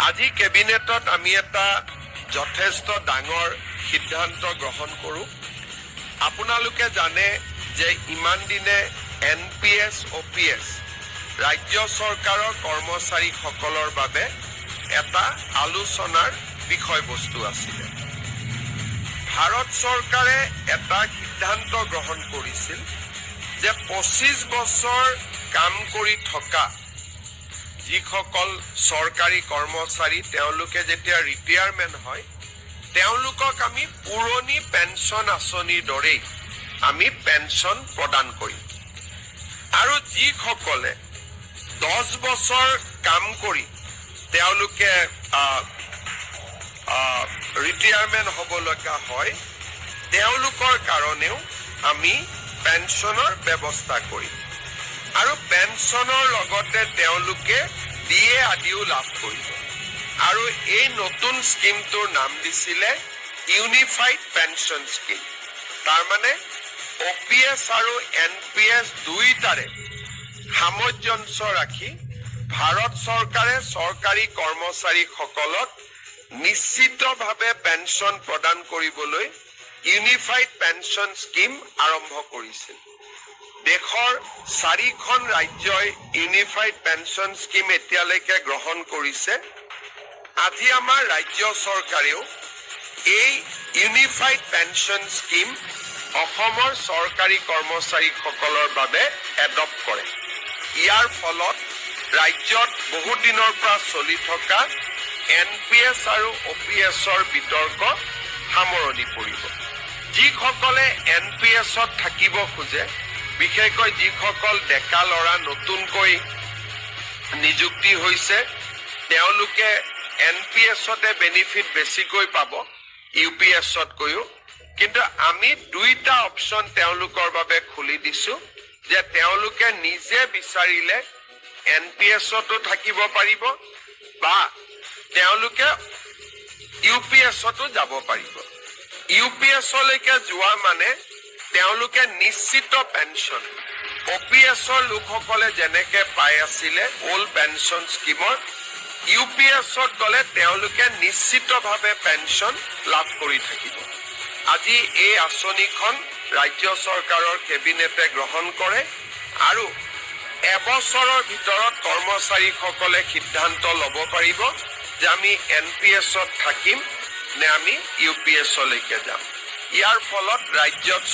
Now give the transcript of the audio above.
আজি কেবিনেটত আমি এটা যথেষ্ট ডাঙৰ সিদ্ধান্ত গ্ৰহণ কৰোঁ। আপোনালোকে জানে যে ইমান দিনে NPS, OPS ৰাজ্য চৰকাৰৰ কৰ্মচাৰীসকলৰ বাবে এটা আলোচনাৰ বিষয়বস্তু আছিলে। ভাৰত চৰকাৰে এটা সিদ্ধান্ত গ্ৰহণ কৰিছিল যে 25 বছৰ কাম কৰি থকা যিসকল চৰকাৰী কৰ্মচাৰী তেওঁলোকে যেতিয়া ৰিটায়াৰমেণ্ট হয় তেওঁলোকক আমি পুৰণি পেঞ্চন আঁচনিৰ দৰেই আমি পেঞ্চন প্ৰদান কৰিম। আৰু যিসকলে 10 বছৰ কাম কৰি তেওঁলোকে ৰিটায়াৰমেণ্ট হ'বলগা হয় তেওঁলোকৰ কাৰণেও আমি পেঞ্চনৰ ব্যৱস্থা কৰিম। আৰু পেঞ্চনৰ লগতে তেওঁলোকে DA আদিও লাভ কৰিব। আৰু এই নতুন স্কিমটোৰ নাম দিছিলে ইউনিফাইড পেঞ্চন স্কিম। তাৰমানে OPS আৰু NPS দুইটাৰে সামঞ্জস্য ৰাখি ভাৰত চৰকাৰে চৰকাৰী কৰ্মচাৰীসকলক নিশ্চিতভাৱে পেঞ্চন প্ৰদান কৰিবলৈ ইউনিফাইড পেঞ্চন স্কিম আৰম্ভ কৰিছিল। দেশৰ 4খন ৰাজ্যই ইউনিফাইড পেঞ্চন স্কিম এতিয়ালৈকে গ্ৰহণ কৰিছে। আজি আমাৰ ৰাজ্য চৰকাৰেও এই ইউনিফাইড পেঞ্চন স্কিম অসমৰ চৰকাৰী কৰ্মচাৰীসকলৰ বাবে এডপ্ট কৰে। ইয়াৰ ফলত ৰাজ্যত বহু দিনৰ পৰা চলি থকা NPS আৰু OPSৰ বিতৰ্ক সামৰণি পৰিব। যিসকলে NPSত থাকিব খোজে, বিশেষকৈ যিসকল ডেকা ল'ৰা নতুনকৈ নিযুক্তি হৈছে তেওঁলোকে NPSতে বেনিফিট বেছিকৈ পাব UPSতকৈও। কিন্তু আমি দুইটা অপশ্যন তেওঁলোকৰ বাবে খুলি দিছো যে তেওঁলোকে নিজে বিচাৰিলে NPSতো থাকিব পাৰিব বা তেওঁলোকে UPSতো যাব পাৰিব। UPSলৈকে যোৱা মানে তেওঁলোকে নিশ্চিত পেঞ্চন OPSৰ লোকসকলে যেনেকে পাই আছিলে ওল্ড পেঞ্চন স্কিমৰ UPSত গ'লে তেওঁলোকে নিশ্চিতভাৱে পেঞ্চন লাভ কৰি থাকিব। আজি এই আঁচনিখন ৰাজ্য চৰকাৰৰ কেবিনেটে গ্ৰহণ কৰে আৰু এবছৰৰ ভিতৰত কৰ্মচাৰীসকলে সিদ্ধান্ত ল'ব পাৰিব যে আমি NPSত থাকিম নে আমি UPSলৈকে যাম। ইয়াৰ ফলত ৰাজ্যত